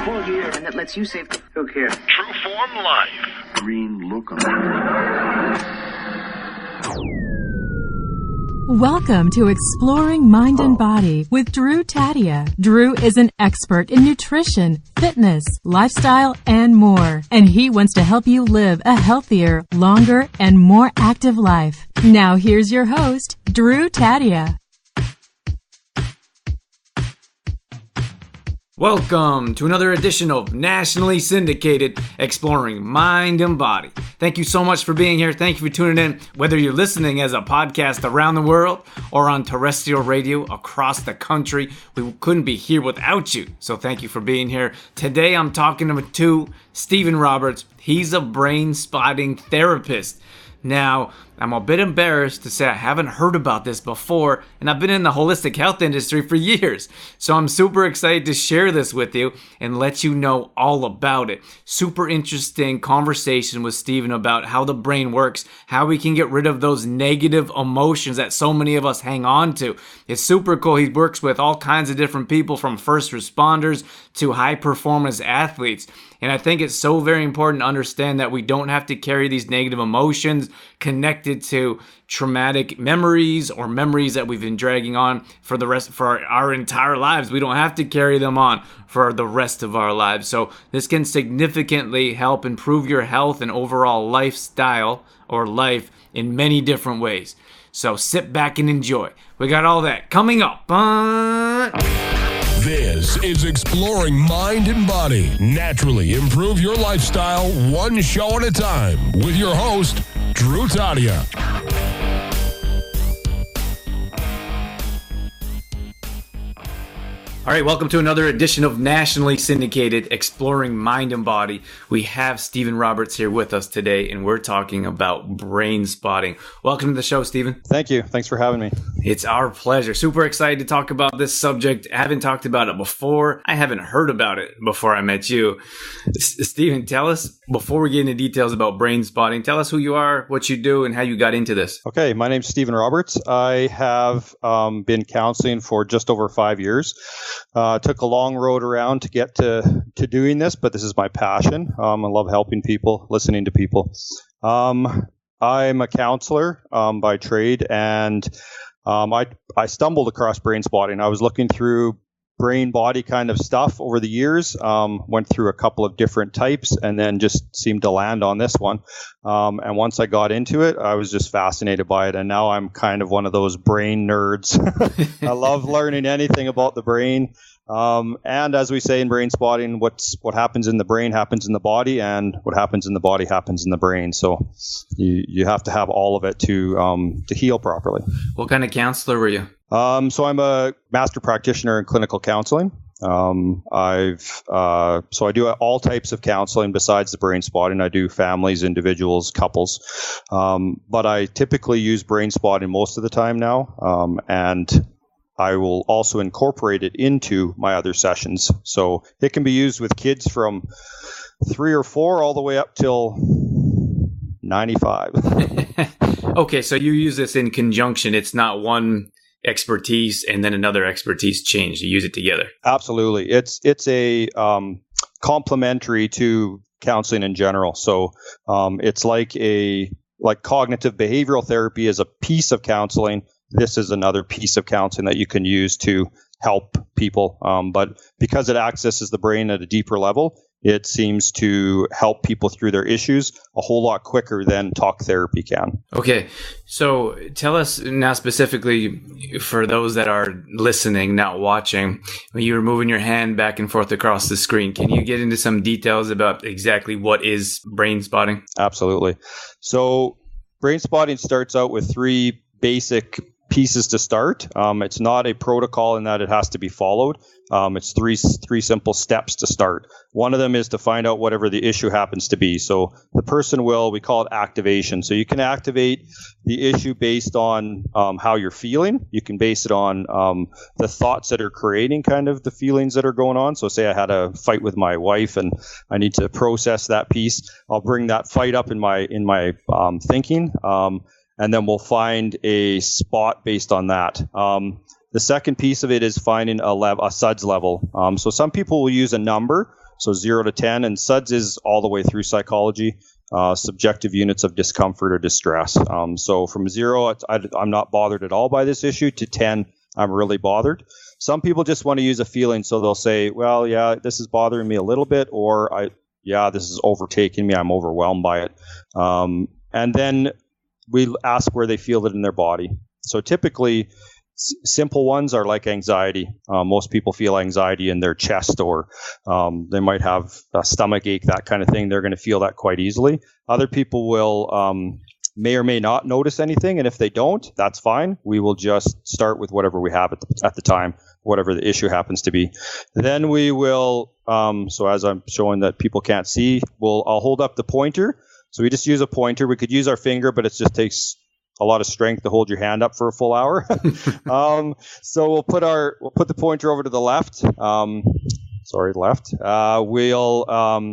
4 years, and that lets you save. Look here. True Form Life. Green look on it. Welcome to Exploring Mind and Body with Drew Tadia. Drew is an expert in nutrition, fitness, lifestyle, and more. And he wants to help you live a healthier, longer, and more active life. Now here's your host, Drew Tadia. Welcome to another edition of nationally syndicated Exploring Mind and Body. Thank you so much for being here. Thank you for tuning in, whether you're listening as a podcast around the world or on terrestrial radio across the country. We couldn't be here without you, so thank you for being here. Today I'm talking to Stephen Roberts. He's a brain spotting therapist. Now, I'm a bit embarrassed to say I haven't heard about this before, and I've been in the holistic health industry for years. So I'm super excited to share this with you and let you know all about it. Super interesting conversation with Stephen about how the brain works, how we can get rid of those negative emotions that so many of us hang on to. It's super cool. He works with all kinds of different people, from first responders to high performance athletes. And I think it's so very important to understand that we don't have to carry these negative emotions connected to traumatic memories or memories that we've been dragging on for our entire lives. We don't have to carry them on for the rest of our lives. So this can significantly help improve your health and overall lifestyle or life in many different ways. So sit back and enjoy. We got all that coming up. This is Exploring Mind and Body. Naturally improve your lifestyle one show at a time with your host, Drew Tadia. All right, welcome to another edition of nationally syndicated Exploring Mind and Body. We have Stephen Roberts here with us today, and we're talking about brain spotting. Welcome to the show, Stephen. Thank you. Thanks for having me. It's our pleasure. Super excited to talk about this subject. I haven't talked about it before. I haven't heard about it before I met you. Stephen, tell us, before we get into details about brain spotting, tell us who you are, what you do, and how you got into this. Okay, my name's Stephen Roberts. I have been counseling for just over 5 years. Took a long road around to get to doing this, but this is my passion. I love helping people, listening to people. I'm a counselor by trade, and I stumbled across brain spotting. I was looking through brain body kind of stuff over the years, went through a couple of different types, and then just seemed to land on this one. And once I got into it, I was just fascinated by it. And now I'm kind of one of those brain nerds. I love learning anything about the brain. And as we say in brain spotting, what happens in the brain happens in the body, and what happens in the body happens in the brain. So you have to have all of it to heal properly. What kind of counselor were you? So I'm a master practitioner in clinical counseling. So I do all types of counseling besides the brain spotting. I do families, individuals, couples. But I typically use brain spotting most of the time now. And I will also incorporate it into my other sessions. So it can be used with kids from 3 or 4 all the way up till 95. Okay, so you use this in conjunction. It's not one expertise and then another expertise change. You use it together. Absolutely. It's a complementary to counseling in general. So it's like cognitive behavioral therapy is a piece of counseling. This is another piece of counseling that you can use to help people. But because it accesses the brain at a deeper level, it seems to help people through their issues a whole lot quicker than talk therapy can. Okay. So tell us now specifically, for those that are listening, not watching, when you were moving your hand back and forth across the screen, can you get into some details about exactly what is brain spotting? Absolutely. So brain spotting starts out with 3 basic pieces to start. It's not a protocol in that it has to be followed. It's three simple steps to start. One of them is to find out whatever the issue happens to be. So the person we call it activation. So you can activate the issue based on how you're feeling. You can base it on the thoughts that are creating kind of the feelings that are going on. So say I had a fight with my wife and I need to process that piece. I'll bring that fight up in my thinking. And then we'll find a spot based on that. The second piece of it is finding a SUDS level. So some people will use a number. So 0 to 10, and SUDS is all the way through psychology, subjective units of discomfort or distress. So from 0, I'm not bothered at all by this issue, to 10, I'm really bothered. Some people just want to use a feeling, so they'll say, well, yeah, this is bothering me a little bit, or this is overtaking me, I'm overwhelmed by it. And then we ask where they feel it in their body. So typically, simple ones are like anxiety. Most people feel anxiety in their chest, or they might have a stomach ache, that kind of thing. They're going to feel that quite easily. Other people will may or may not notice anything, and if they don't, that's fine. We will just start with whatever we have at the time, whatever the issue happens to be. Then we will, so as I'm showing that people can't see, I'll hold up the pointer. So we just use a pointer. We could use our finger, but it just takes a lot of strength to hold your hand up for a full hour. So we'll put the pointer over to the left. Left. We'll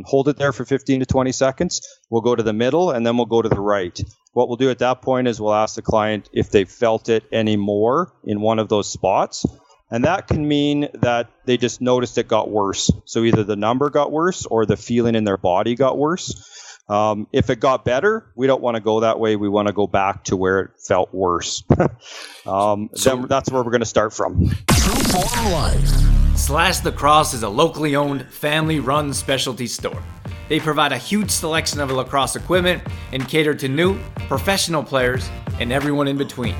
hold it there for 15 to 20 seconds. We'll go to the middle, and then we'll go to the right. What we'll do at that point is we'll ask the client if they felt it any more in one of those spots. And that can mean that they just noticed it got worse. So either the number got worse or the feeling in their body got worse. If it got better, we don't want to go that way. We want to go back to where it felt worse. Then that's where we're going to start from. True Form Life. Slash Lacrosse is a locally owned, family-run specialty store. They provide a huge selection of lacrosse equipment and cater to new, professional players and everyone in between.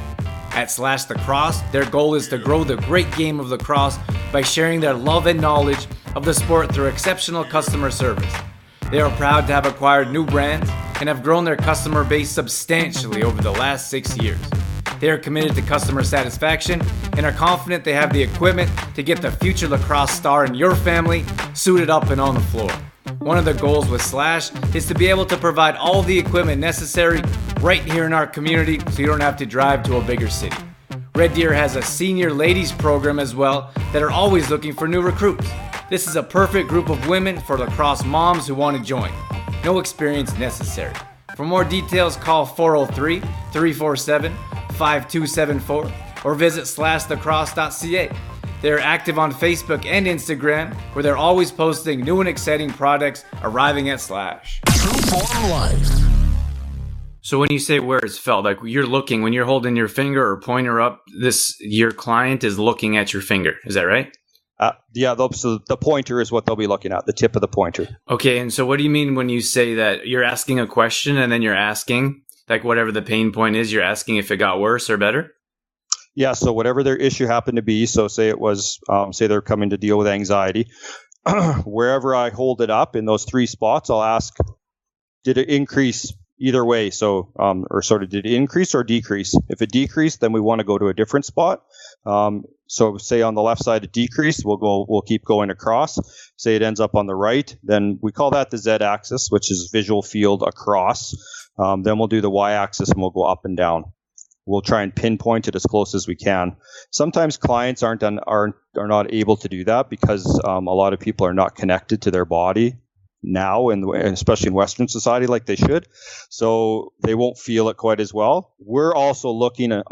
At Slash Lacrosse, their goal is to grow the great game of lacrosse by sharing their love and knowledge of the sport through exceptional customer service. They are proud to have acquired new brands and have grown their customer base substantially over the last 6 years. They are committed to customer satisfaction and are confident they have the equipment to get the future lacrosse star in your family suited up and on the floor. One of the goals with Slash is to be able to provide all the equipment necessary right here in our community so you don't have to drive to a bigger city. Red Deer has a senior ladies program as well that are always looking for new recruits. This is a perfect group of women for lacrosse moms who want to join. No experience necessary. For more details, call 403-347-5274 or visit slashlacrosse.ca. They're active on Facebook and Instagram, where they're always posting new and exciting products arriving at Slash. True Form Life. So when you say where it's felt, like you're looking, when you're holding your finger or pointer up, your client is looking at your finger. Is that right? So the pointer is what they'll be looking at, the tip of the pointer. Okay, and so what do you mean when you say that you're asking a question and then you're asking, like whatever the pain point is, you're asking if it got worse or better? Yeah, so whatever their issue happened to be, so say it was, say they're coming to deal with anxiety, wherever I hold it up in those 3 spots, I'll ask, did it increase either way? So, did it increase or decrease? If it decreased, then we want to go to a different spot. So say on the left side it decreased, we'll keep going across. Say it ends up on the right, then we call that the Z-axis, which is visual field across. Then we'll do the Y-axis and we'll go up and down. We'll try and pinpoint it as close as we can. Sometimes clients are not able to do that because a lot of people are not connected to their body now, and especially in Western society like they should. So they won't feel it quite as well. We're also looking at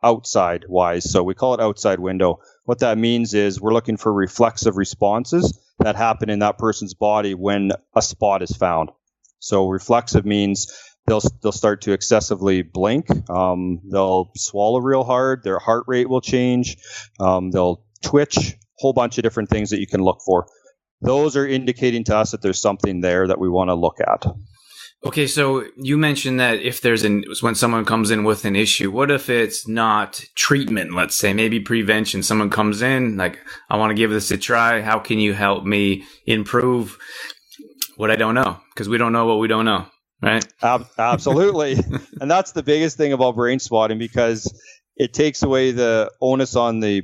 outside wise. So we call it outside window. What that means is we're looking for reflexive responses that happen in that person's body when a spot is found. So reflexive means they'll start to excessively blink. They'll swallow real hard. Their heart rate will change. They'll twitch. Whole bunch of different things that you can look for. Those are indicating to us that there's something there that we want to look at. Okay, so you mentioned that when someone comes in with an issue, what if it's not treatment, let's say, maybe prevention? Someone comes in, like, I want to give this a try. How can you help me improve what I don't know? Because we don't know what we don't know, right? Absolutely. And that's the biggest thing about Brainspotting, because it takes away the onus on the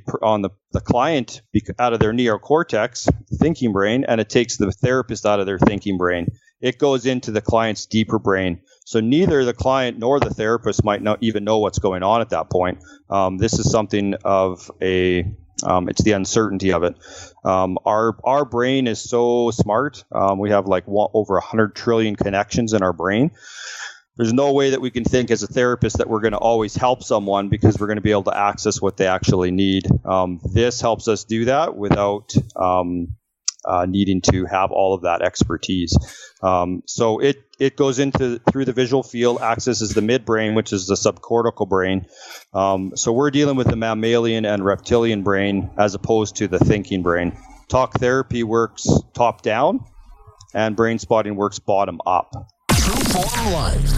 client out of their neocortex, thinking brain, and it takes the therapist out of their thinking brain. It goes into the client's deeper brain. So neither the client nor the therapist might not even know what's going on at that point. This is something of it's the uncertainty of it. Our brain is so smart. We have over 100 trillion connections in our brain. There's no way that we can think as a therapist that we're going to always help someone because we're going to be able to access what they actually need. This helps us do that without needing to have all of that expertise. So it goes through the visual field, accesses the midbrain, which is the subcortical brain. So we're dealing with the mammalian and reptilian brain as opposed to the thinking brain. Talk therapy works top down, and Brainspotting works bottom up. True Form Life.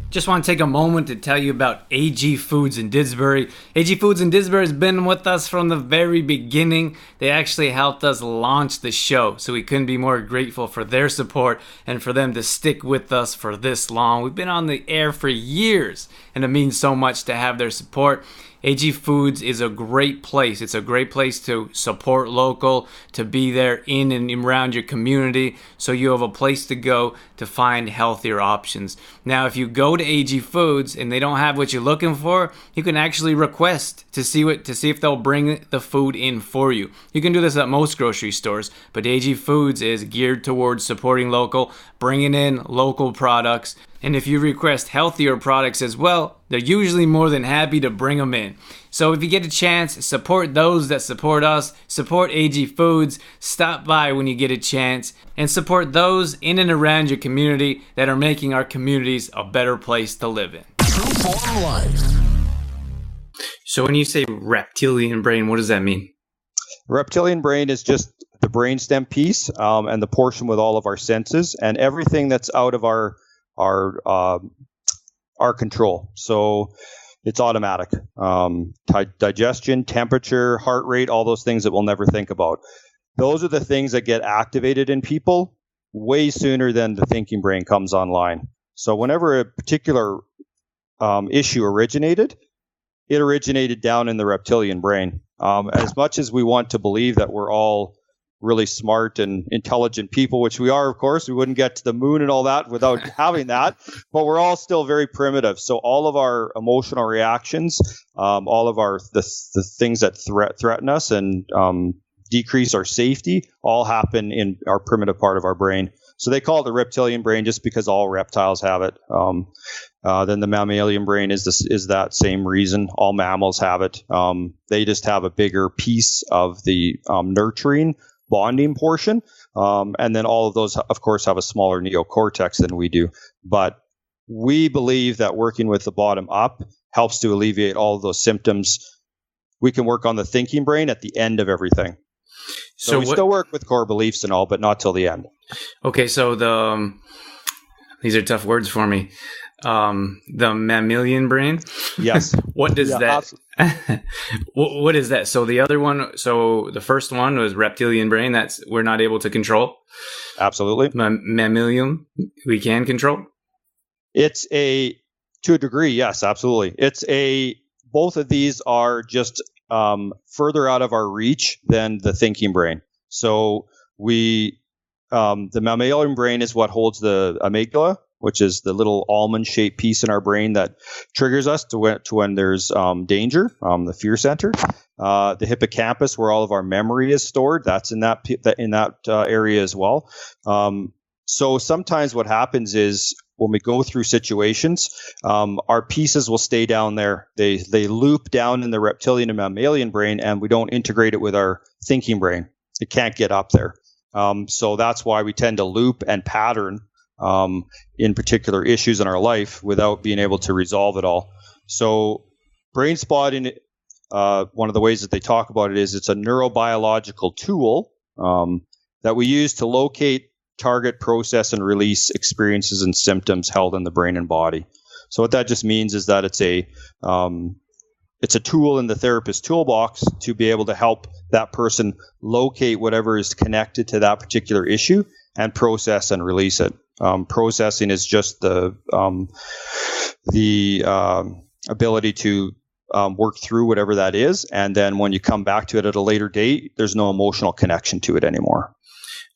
Just want to take a moment to tell you about AG Foods in Didsbury. AG Foods in Didsbury has been with us from the very beginning. They actually helped us launch the show, so we couldn't be more grateful for their support and for them to stick with us for this long. We've been on the air for years, and it means so much to have their support. AG Foods is a great place. It's a great place to support local, to be there in and around your community, so you have a place to go to find healthier options. Now, if you go to AG Foods and they don't have what you're looking for, you can actually request to see if they'll bring the food in for you. You can do this at most grocery stores, but AG Foods is geared towards supporting local, bringing in local products. And if you request healthier products as well, they're usually more than happy to bring them in. So if you get a chance, support those that support us, support AG Foods, stop by when you get a chance, and support those in and around your community that are making our communities a better place to live in. True Form Life. So when you say reptilian brain, what does that mean? Reptilian brain is just the brainstem piece and the portion with all of our senses and everything that's out of our control. So it's automatic. Digestion, temperature, heart rate, all those things that we'll never think about. Those are the things that get activated in people way sooner than the thinking brain comes online. So whenever a particular issue originated, it originated down in the reptilian brain. As much as we want to believe that we're all really smart and intelligent people, which we are, of course, we wouldn't get to the moon and all that without having that, but we're all still very primitive. So all of our emotional reactions, all of the things that threaten us and decrease our safety, all happen in our primitive part of our brain. So they call it the reptilian brain just because all reptiles have it. Then the mammalian brain is that same reason. All mammals have it. They just have a bigger piece of the nurturing bonding portion. And then all of those, of course, have a smaller neocortex than we do. But we believe that working with the bottom up helps to alleviate all of those symptoms. We can work on the thinking brain at the end of everything. So we still work with core beliefs and all, but not till the end. Okay, so these are tough words for me. The mammalian brain? Yes. What does that? What is that? So the other one, so the first one was reptilian brain. That's we're not able to control. Absolutely. Mammalian, we can control. It's to a degree, yes, absolutely. Both of these are just further out of our reach than the thinking brain. So the mammalian brain is what holds the amygdala, which is the little almond-shaped piece in our brain that triggers us to when there's danger, the fear center. The hippocampus, where all of our memory is stored, that's in that area as well. So sometimes what happens is when we go through situations, our pieces will stay down there. They loop down in the reptilian and mammalian brain, and we don't integrate it with our thinking brain. It can't get up there. So that's why we tend to loop and pattern in particular issues in our life without being able to resolve it all. So Brainspotting, one of the ways that they talk about it is it's a neurobiological tool that we use to locate, target, process, and release experiences and symptoms held in the brain and body. So what that just means is that it's a tool in the therapist toolbox to be able to help that person locate whatever is connected to that particular issue and process and release it. Processing is just the ability to work through whatever that is, and then when you come back to it at a later date, there's no emotional connection to it anymore.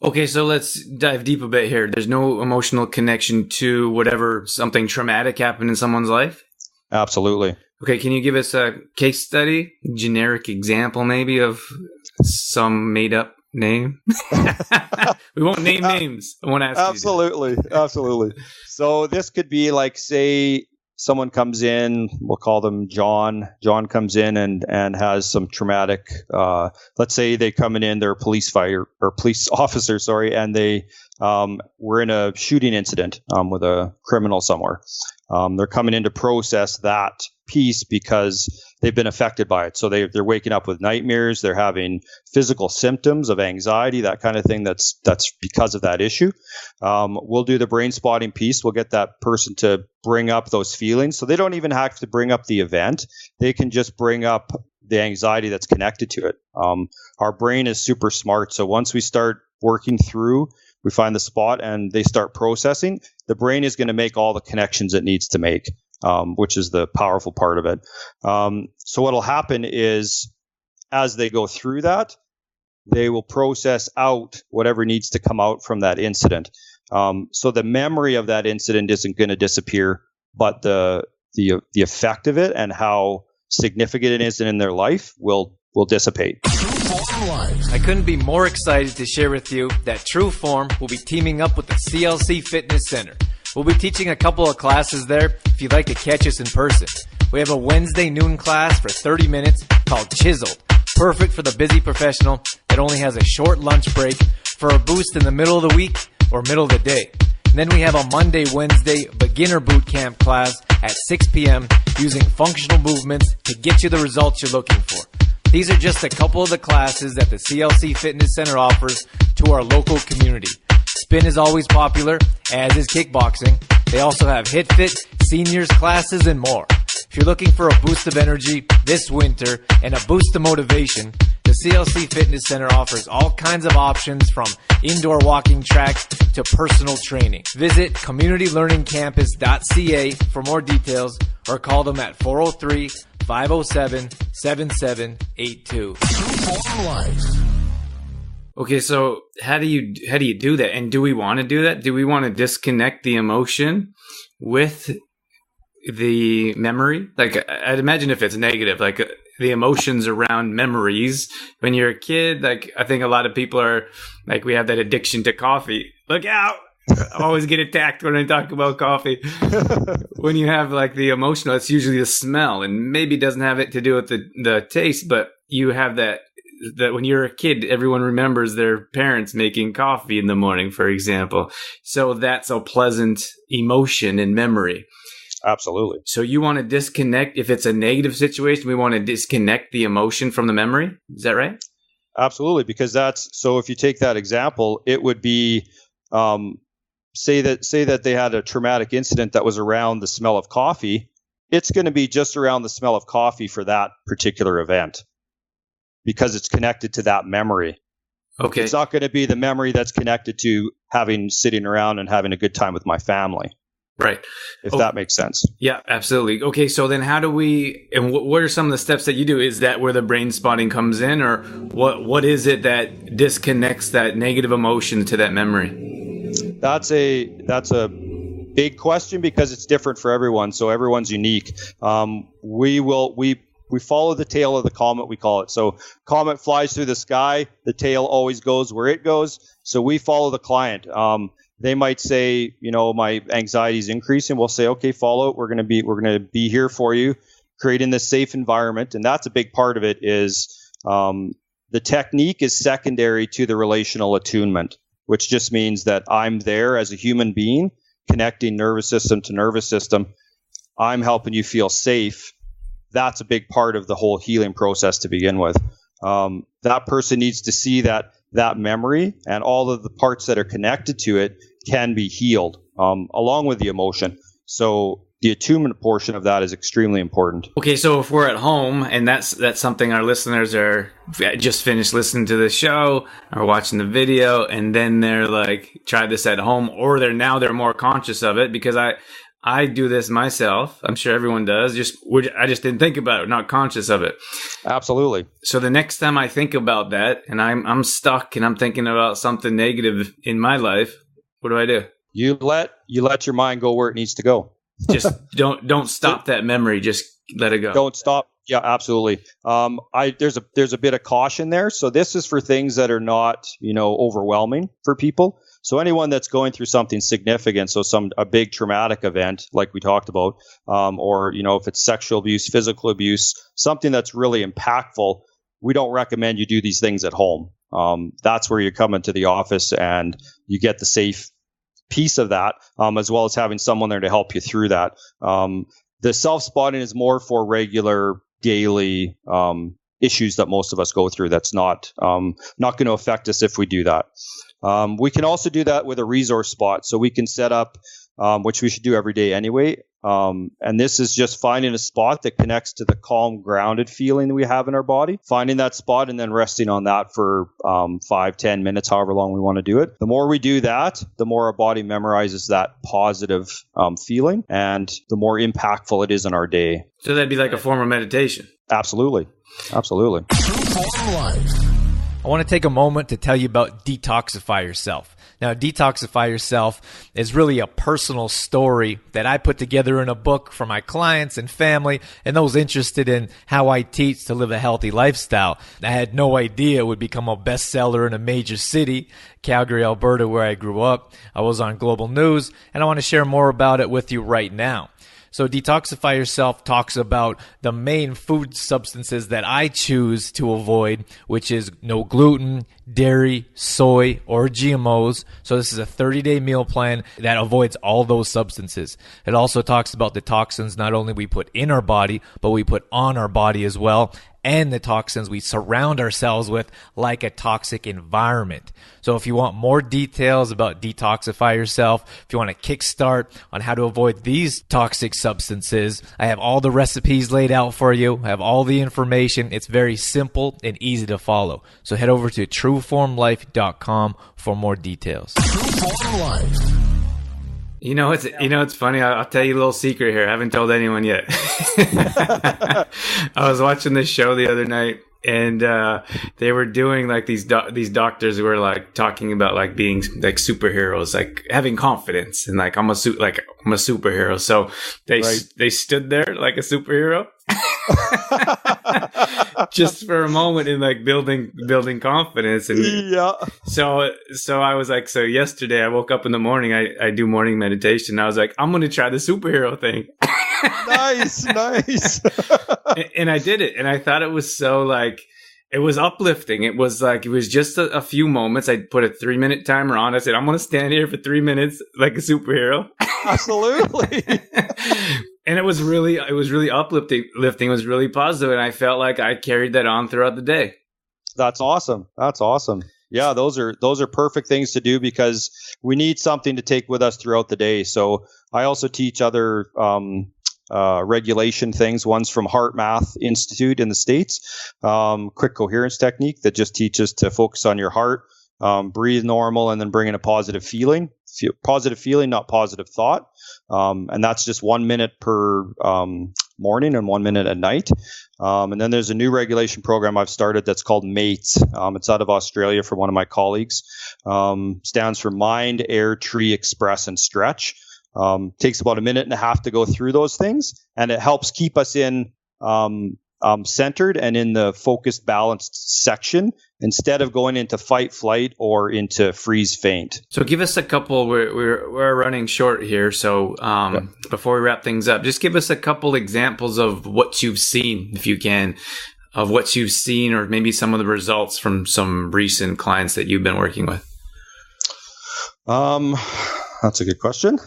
Okay, so let's dive deep a bit here. There's no emotional connection to whatever something traumatic happened in someone's life? Absolutely. Okay, can you give us a case study, generic example maybe of some made-up name? We won't name names. I won't ask Absolutely. you. Absolutely. So this could be like, say someone comes in, we'll call them John. John comes in and has some traumatic, let's say they come in, they're a police officer, and they were in a shooting incident with a criminal somewhere. They're coming in to process that piece because they've been affected by it. So they're waking up with nightmares. They're having physical symptoms of anxiety, that kind of thing. That's because of that issue. We'll do the brain spotting piece. We'll get that person to bring up those feelings. So they don't even have to bring up the event. They can just bring up the anxiety that's connected to it. Our brain is super smart. So once we start working through, we find the spot and they start processing, the brain is going to make all the connections it needs to make, which is the powerful part of it. So what will happen is as they go through that, they will process out whatever needs to come out from that incident. So the memory of that incident isn't going to disappear, but the effect of it and how significant it is in their life will dissipate. I couldn't be more excited to share with you that True Form will be teaming up with the CLC Fitness Center. We'll be teaching a couple of classes there if you'd like to catch us in person. We have a Wednesday noon class for 30 minutes called Chiseled, perfect for the busy professional that only has a short lunch break for a boost in the middle of the week or middle of the day. And then we have a Monday-Wednesday beginner boot camp class at 6 p.m. using functional movements to get you the results you're looking for. These are just a couple of the classes that the CLC Fitness Center offers to our local community. Spin is always popular, as is kickboxing. They also have HitFit, seniors classes, and more. If you're looking for a boost of energy this winter and a boost of motivation, the CLC Fitness Center offers all kinds of options from indoor walking tracks to personal training. Visit communitylearningcampus.ca for more details or call them at 403-507-7782. Okay, so how do you do that? And do we want to do that? Do we want to disconnect the emotion with the memory? Like, I'd imagine if it's negative, like the emotions around memories when you're a kid, like I think a lot of people are like, we have that addiction to coffee. Look out. I always get attacked when I talk about coffee. When you have like the emotional, it's usually the smell, and maybe it doesn't have it to do with the taste, but you have that when you're a kid, everyone remembers their parents making coffee in the morning, for example. So that's a pleasant emotion and memory. Absolutely. So you want to disconnect, if it's a negative situation, we want to disconnect the emotion from the memory. Is that right? Absolutely. Because so if you take that example, it would be, say that they had a traumatic incident that was around the smell of coffee. It's going to be just around the smell of coffee for that particular event because it's connected to that memory. Okay. It's not going to be the memory that's connected to sitting around and having a good time with my family. Right. If that makes sense. Yeah, absolutely. Okay, so then how do we, and what are some of the steps that you do? Is that where the brain spotting comes in, or what is it that disconnects that negative emotion to that memory? That's a big question because it's different for everyone. So everyone's unique. We follow the tail of the comet, we call it. So comet flies through the sky. The tail always goes where it goes. So we follow the client. They might say, my anxiety is increasing. We'll say, okay, follow it. We're going to be here for you, creating this safe environment. And that's a big part of it is the technique is secondary to the relational attunement, which just means that I'm there as a human being, connecting nervous system to nervous system. I'm helping you feel safe. That's a big part of the whole healing process to begin with. That person needs to see that memory and all of the parts that are connected to it can be healed along with the emotion. So the attunement portion of that is extremely important. Okay, so if we're at home and that's something our listeners are just finished listening to the show or watching the video, and then they're like, try this at home, or they're more conscious of it, because I do this myself. I'm sure everyone does. I just didn't think about it, not conscious of it. Absolutely. So the next time I think about that and I'm stuck and I'm thinking about something negative in my life, what do? You let your mind go where it needs to go. Just don't stop that memory. Just let it go. Don't stop. Yeah, absolutely. There's a bit of caution there. So this is for things that are not, overwhelming for people. So anyone that's going through something significant, so a big traumatic event like we talked about, or if it's sexual abuse, physical abuse, something that's really impactful, we don't recommend you do these things at home. That's where you come into the office and you get the safe piece of that, as well as having someone there to help you through that. The self-spotting is more for regular daily issues that most of us go through. That's not going to affect us if we do that. We can also do that with a resource spot. So we can set up, which we should do every day anyway. And this is just finding a spot that connects to the calm, grounded feeling that we have in our body, finding that spot and then resting on that for 5-10 minutes, however long we want to do it. The more we do that, the more our body memorizes that positive feeling and the more impactful it is in our day. So that'd be like a form of meditation. Absolutely. Absolutely. I want to take a moment to tell you about Detoxify Yourself. Now, Detoxify Yourself is really a personal story that I put together in a book for my clients and family and those interested in how I teach to live a healthy lifestyle. I had no idea it would become a bestseller in a major city, Calgary, Alberta, where I grew up. I was on Global News, and I want to share more about it with you right now. So Detoxify Yourself talks about the main food substances that I choose to avoid, which is no gluten, dairy, soy, or GMOs. So this is a 30-day meal plan that avoids all those substances. It also talks about the toxins not only we put in our body, but we put on our body as well, and the toxins we surround ourselves with, like a toxic environment. So if you want more details about Detoxify Yourself, if you want a kickstart on how to avoid these toxic substances, I have all the recipes laid out for you. I have all the information. It's very simple and easy to follow. So head over to trueformlife.com for more details. Trueform Life. It's funny. I'll tell you a little secret here. I haven't told anyone yet. I was watching this show the other night, and they were doing like these doctors who were like talking about like being like superheroes, like having confidence, and like I'm a superhero. So they stood there like a superhero. Just for a moment in like building confidence. And yeah. So I was like, so yesterday I woke up in the morning, I do morning meditation. I was like, I'm going to try the superhero thing. Nice. And I did it. And I thought it was so like, it was uplifting. It was just a few moments. I put a 3-minute timer on. I said, I'm going to stand here for 3 minutes like a superhero. Absolutely. And it was really uplifting. It was really positive, and I felt like I carried that on throughout the day. That's awesome. Yeah, those are perfect things to do because we need something to take with us throughout the day. So I also teach other regulation things. One's from Heart Math Institute in the States, quick coherence technique that just teaches to focus on your heart, breathe normal, and then bring in a positive feeling. Positive feeling, not positive thought. And that's just 1 minute per morning and 1 minute at night. And then there's a new regulation program I've started that's called MATES. It's out of Australia from one of my colleagues. Stands for Mind, Air, Tree, Express, and Stretch. Takes about 1.5 minutes to go through those things. And it helps keep us in centered and in the focused, balanced section instead of going into fight, flight, or into freeze, faint. So give us a couple. We're running short here. So before we wrap things up, just give us a couple examples of what you've seen, if you can, of what you've seen, or maybe some of the results from some recent clients that you've been working with. That's a good question.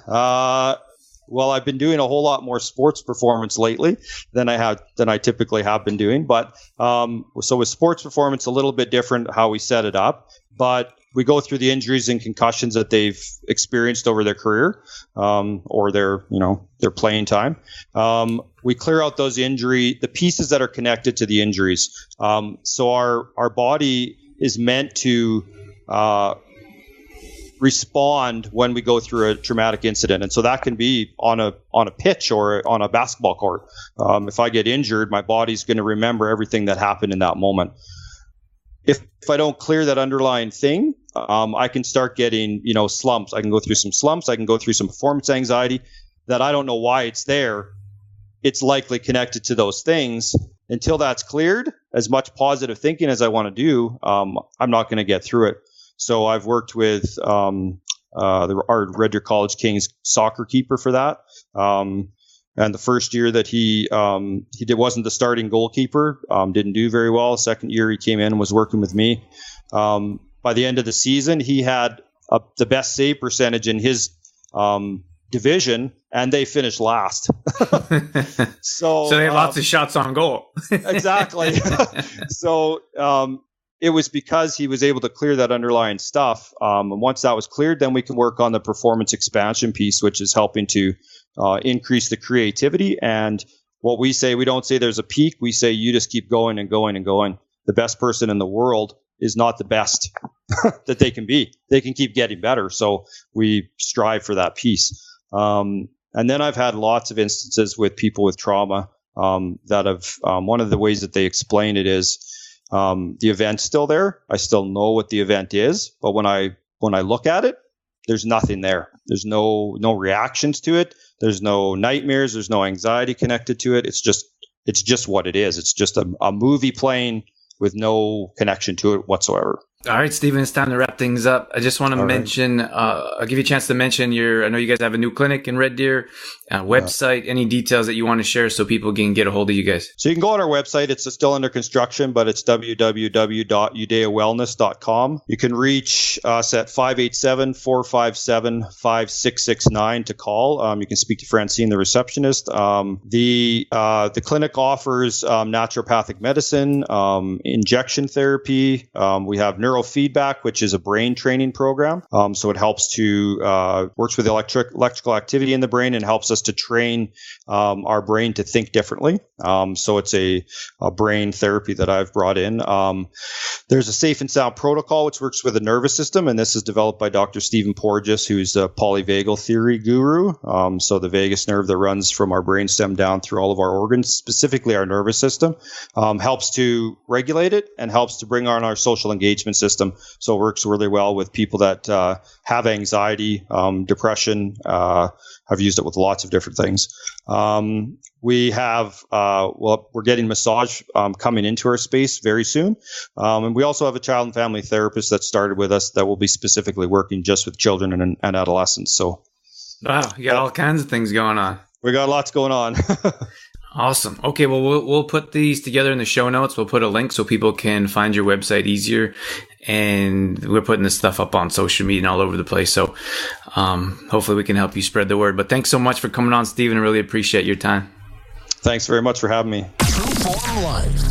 Well, I've been doing a whole lot more sports performance lately than I typically have been doing. But so with sports performance, a little bit different how we set it up. But we go through the injuries and concussions that they've experienced over their career or their playing time. We clear out those the pieces that are connected to the injuries. So our body is meant to respond when we go through a traumatic incident. And so that can be on a pitch or on a basketball court. If I get injured, my body's going to remember everything that happened in that moment. If I don't clear that underlying thing, I can start getting, slumps. I can go through some slumps. I can go through some performance anxiety that I don't know why it's there. It's likely connected to those things. until that's cleared, as much positive thinking as I want to do, I'm not going to get through it. So I've worked with our Red Deer College Kings soccer keeper for that. And the first year that he wasn't the starting goalkeeper, didn't do very well. Second year he came in and was working with me. By the end of the season, he had the best save percentage in his division, and they finished last. So they had lots of shots on goal. Exactly. So it was because he was able to clear that underlying stuff. And once that was cleared, then we can work on the performance expansion piece, which is helping to increase the creativity. And what we say, we don't say there's a peak. We say you just keep going and going and going. The best person in the world is not the best that they can be. They can keep getting better. So we strive for that piece. And then I've had lots of instances with people with trauma that have, one of the ways that they explain it is the event's still there. I still know what the event is, but when I look at it, there's nothing there. There's no reactions to it. There's no nightmares. There's no anxiety connected to it. It's just what it is. It's just a movie playing with no connection to it whatsoever. All right, Stephen, it's time to wrap things up. I just want to mention, I'll give you a chance to mention I know you guys have a new clinic in Red Deer, website, any details that you want to share so people can get a hold of you guys. So you can go on our website. It's still under construction, but it's www.udeawellness.com. You can reach us at 587-457-5669 to call. You can speak to Francine, the receptionist. The clinic offers naturopathic medicine, injection therapy. We have Neurofeedback, which is a brain training program. So it helps to works with electrical activity in the brain and helps us to train our brain to think differently. So it's a brain therapy that I've brought in. There's a safe and sound protocol, which works with the nervous system. And this is developed by Dr. Stephen Porges, who's a polyvagal theory guru. So the vagus nerve that runs from our brainstem down through all of our organs, specifically our nervous system, helps to regulate it and helps to bring on our social engagement system. So it works really well with people that have anxiety, depression. I've used it with lots of different things. We have, we're getting massage coming into our space very soon. And we also have a child and family therapist that started with us that will be specifically working just with children and adolescents. So, wow, you got all kinds of things going on. We got lots going on. Awesome. Okay, well, we'll put these together in the show notes. We'll put a link so people can find your website easier. And we're putting this stuff up on social media and all over the place. So hopefully we can help you spread the word. But thanks so much for coming on, Stephen. I really appreciate your time. Thanks very much for having me. True Form Life.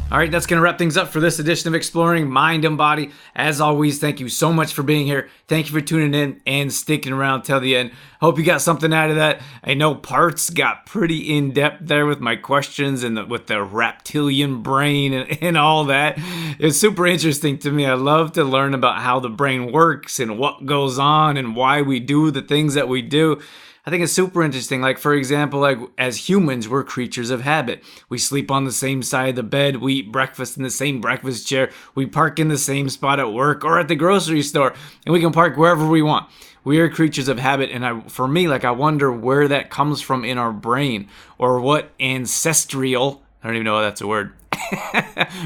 All right, that's going to wrap things up for this edition of Exploring Mind and Body. As always, thank you so much for being here. Thank you for tuning in and sticking around till the end. Hope you got something out of that. I know parts got pretty in-depth there with my questions and with the reptilian brain and all that. It's super interesting to me. I love to learn about how the brain works and what goes on and why we do the things that we do. I think it's super interesting. Like, for example, like as humans, we're creatures of habit. We sleep on the same side of the bed. We eat breakfast in the same breakfast chair. We park in the same spot at work or at the grocery store, and we can park wherever we want. We are creatures of habit, and I wonder where that comes from in our brain, or what ancestral, I don't even know if that's a word,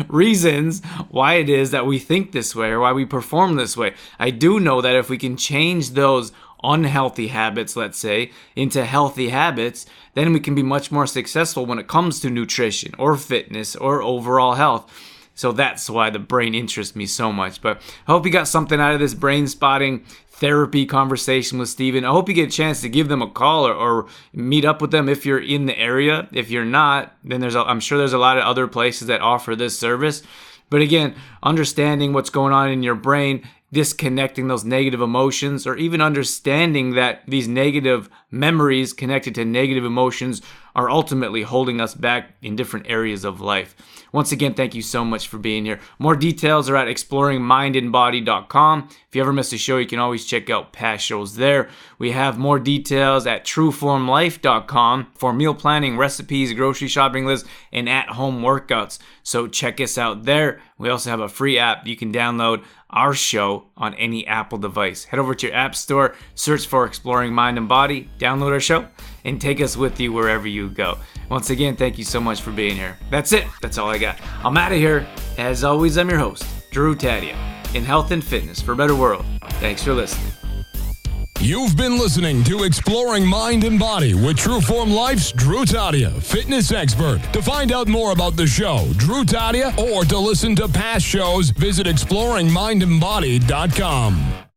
reasons why it is that we think this way or why we perform this way. I do know that if we can change those unhealthy habits, let's say, into healthy habits, then we can be much more successful when it comes to nutrition or fitness or overall health. So that's why the brain interests me so much. But I hope you got something out of this Brainspotting therapy conversation with Stephen. I hope you get a chance to give them a call or meet up with them if you're in the area. If you're not, then I'm sure there's a lot of other places that offer this service. But again, understanding what's going on in your brain, disconnecting those negative emotions, or even understanding that these negative memories connected to negative emotions are ultimately holding us back in different areas of life. Once again, thank you so much for being here. More details are at exploringmindandbody.com. If you ever missed a show, you can always check out past shows there. We have more details at trueformlife.com for meal planning, recipes, grocery shopping lists, and at-home workouts. So check us out there. We also have a free app. You can download our show on any Apple device. Head over to your app store, search for Exploring Mind and Body, download our show, and take us with you wherever you go. Once again, thank you so much for being here. That's it. That's all I got. I'm out of here. As always, I'm your host, Drew Tadia, in health and fitness for a better world. Thanks for listening. You've been listening to Exploring Mind and Body with Trueform Life's Drew Tadia, fitness expert. To find out more about the show, Drew Tadia, or to listen to past shows, visit exploringmindandbody.com.